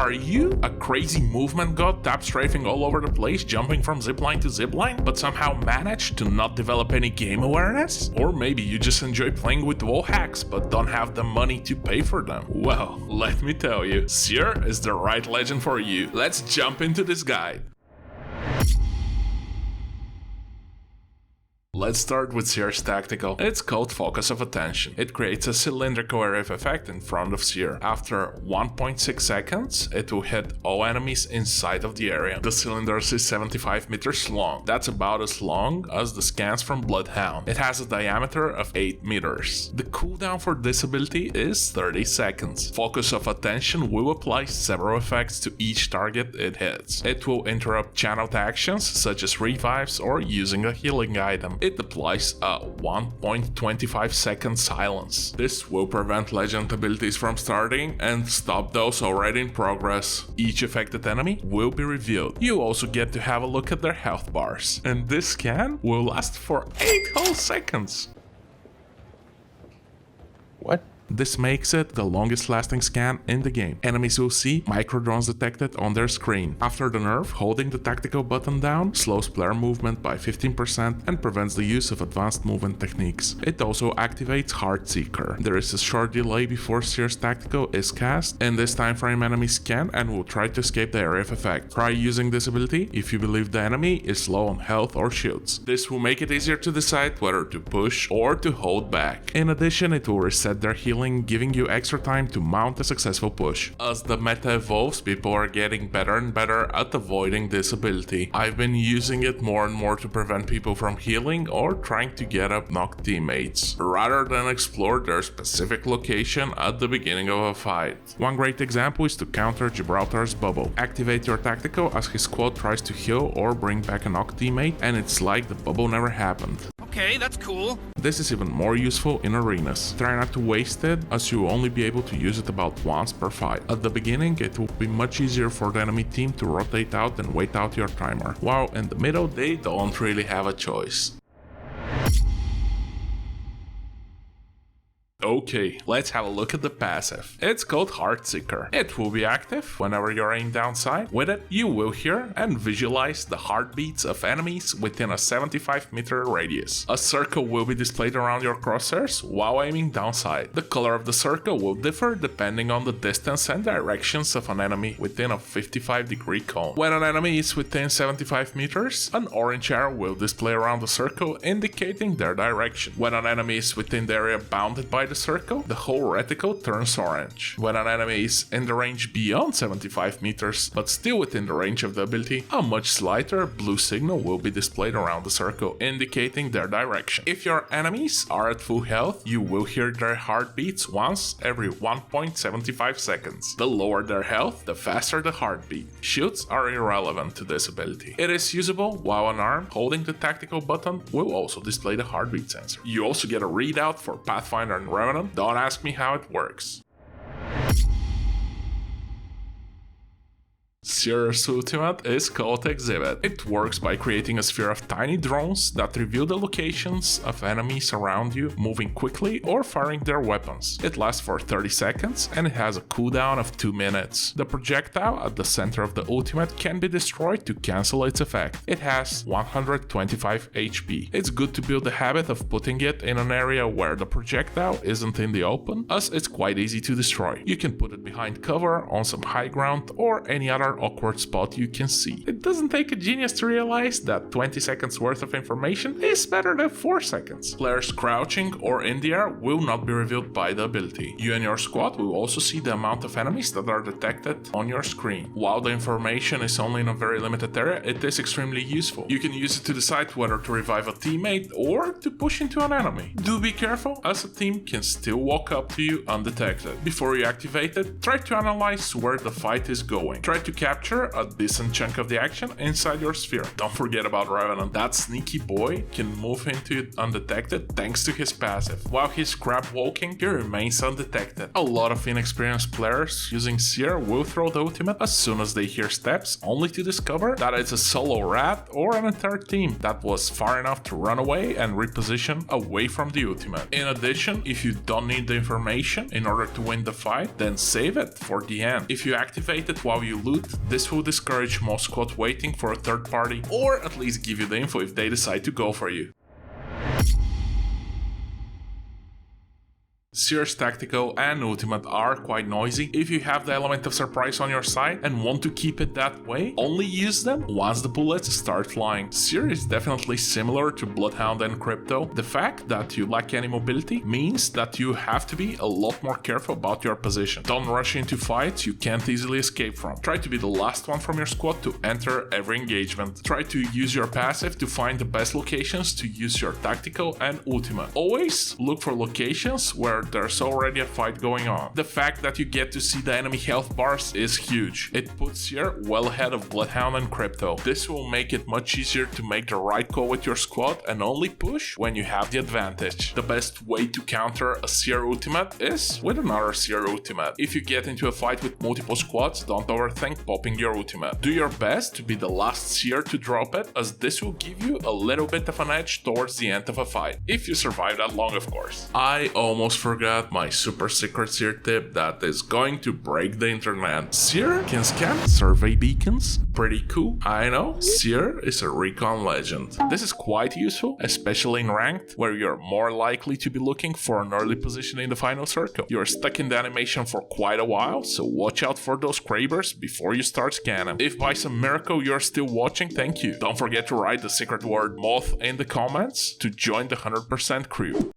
Are you a crazy movement god, tap strafing all over the place, jumping from zipline to zipline, but somehow managed to not develop any game awareness? Or maybe you just enjoy playing with wall hacks but don't have the money to pay for them? Well, let me tell you, Seer is the right legend for you. Let's jump into this guide. Let's start with Seer's tactical. It's called Focus of Attention. It creates a cylindrical area of effect in front of Seer. After 1.6 seconds, it will hit all enemies inside of the area. The cylinder is 75 meters long. That's about as long as the scans from Bloodhound. It has a diameter of 8 meters. The cooldown for this ability is 30 seconds. Focus of Attention will apply several effects to each target it hits. It will interrupt channeled actions such as revives or using a healing item. It applies a 1.25 second silence. This will prevent legend abilities from starting and stop those already in progress. Each affected enemy will be revealed. You also get to have a look at their health bars. And this scan will last for 8 whole seconds. What? This makes it the longest lasting scan in the game. Enemies will see micro drones detected on their screen. After the nerf, holding the tactical button down slows player movement by 15% and prevents the use of advanced movement techniques. It also activates Heart Seeker. There is a short delay before Seer's tactical is cast. In this time frame, enemies scan and will try to escape the area of effect. Try using this ability if you believe the enemy is low on health or shields. This will make it easier to decide whether to push or to hold back. In addition, it will reset their healing, giving you extra time to mount a successful push. As the meta evolves, people are getting better and better at avoiding this ability. I've been using it more and more to prevent people from healing or trying to get up knocked teammates, rather than explore their specific location at the beginning of a fight. One great example is to counter Gibraltar's bubble. Activate your tactical as his squad tries to heal or bring back a knocked teammate, and it's like the bubble never happened. Okay, that's cool. This is even more useful in arenas. Try not to waste it, as you will only be able to use it about once per fight. At the beginning, it will be much easier for the enemy team to rotate out and wait out your timer, while in the middle they don't really have a choice. Okay, let's have a look at the passive. It's called Heart Seeker. It will be active whenever you're aimed downside. With it, you will hear and visualize the heartbeats of enemies within a 75 meter radius. A circle will be displayed around your crosshairs while aiming downside. The color of the circle will differ depending on the distance and directions of an enemy within a 55-degree cone. When an enemy is within 75 meters, an orange arrow will display around the circle indicating their direction. When an enemy is within the area bounded by the circle, the whole reticle turns orange. When an enemy is in the range beyond 75 meters but still within the range of the ability, a much slighter blue signal will be displayed around the circle indicating their direction. If your enemies are at full health, you will hear their heartbeats once every 1.75 seconds. The lower their health, the faster the heartbeat. Shields are irrelevant to this ability. It is usable while unarmed. Holding the tactical button will also display the heartbeat sensor. You also get a readout for Pathfinder and Revenant. Don't ask me how it works. Seer's ultimate is called Exhibit. It works by creating a sphere of tiny drones that reveal the locations of enemies around you, moving quickly or firing their weapons. It lasts for 30 seconds and it has a cooldown of 2 minutes. The projectile at the center of the ultimate can be destroyed to cancel its effect. It has 125 HP. It's good to build the habit of putting it in an area where the projectile isn't in the open, as it's quite easy to destroy. You can put it behind cover, on some high ground, or any other awkward spot you can see. It doesn't take a genius to realize that 20 seconds worth of information is better than 4 seconds. Players crouching or in the air will not be revealed by the ability. You and your squad will also see the amount of enemies that are detected on your screen. While the information is only in a very limited area, it is extremely useful. You can use it to decide whether to revive a teammate or to push into an enemy. Do be careful, as a team can still walk up to you undetected. Before you activate it, try to analyze where the fight is going. Try to capture a decent chunk of the action inside your sphere. Don't forget about Revenant. That sneaky boy can move into it undetected thanks to his passive. While he's crab walking, he remains undetected. A lot of inexperienced players using Seer will throw the ultimate as soon as they hear steps, only to discover that it's a solo rat or an entire team that was far enough to run away and reposition away from the ultimate. In addition, if you don't need the information in order to win the fight, then save it for the end. If you activate it while you loot, this will discourage most squads waiting for a third party, or at least give you the info if they decide to go for you. Seer's tactical and ultimate are quite noisy. If you have the element of surprise on your side and want to keep it that way, only use them once the bullets start flying. Seer is definitely similar to Bloodhound and Crypto. The fact that you lack any mobility means that you have to be a lot more careful about your position. Don't rush into fights you can't easily escape from. Try to be the last one from your squad to enter every engagement. Try to use your passive to find the best locations to use your tactical and ultimate. Always look for locations where there's already a fight going on. The fact that you get to see the enemy health bars is huge. It puts Seer well ahead of Bloodhound and Crypto. This will make it much easier to make the right call with your squad and only push when you have the advantage. The best way to counter a Seer ultimate is with another Seer ultimate. If you get into a fight with multiple squads, don't overthink popping your ultimate. Do your best to be the last Seer to drop it, as this will give you a little bit of an edge towards the end of a fight. If you survive that long, of course. I almost forgot my super secret Seer tip that is going to break the internet. Seer can scan survey beacons. Pretty cool, I know. Seer is a recon legend. This is quite useful, especially in ranked, where you're more likely to be looking for an early position in the final circle. You're stuck in the animation for quite a while, so watch out for those cravers before you start scanning. If by some miracle you're still watching, thank you. Don't forget to write the secret word moth in the comments to join the 100% crew.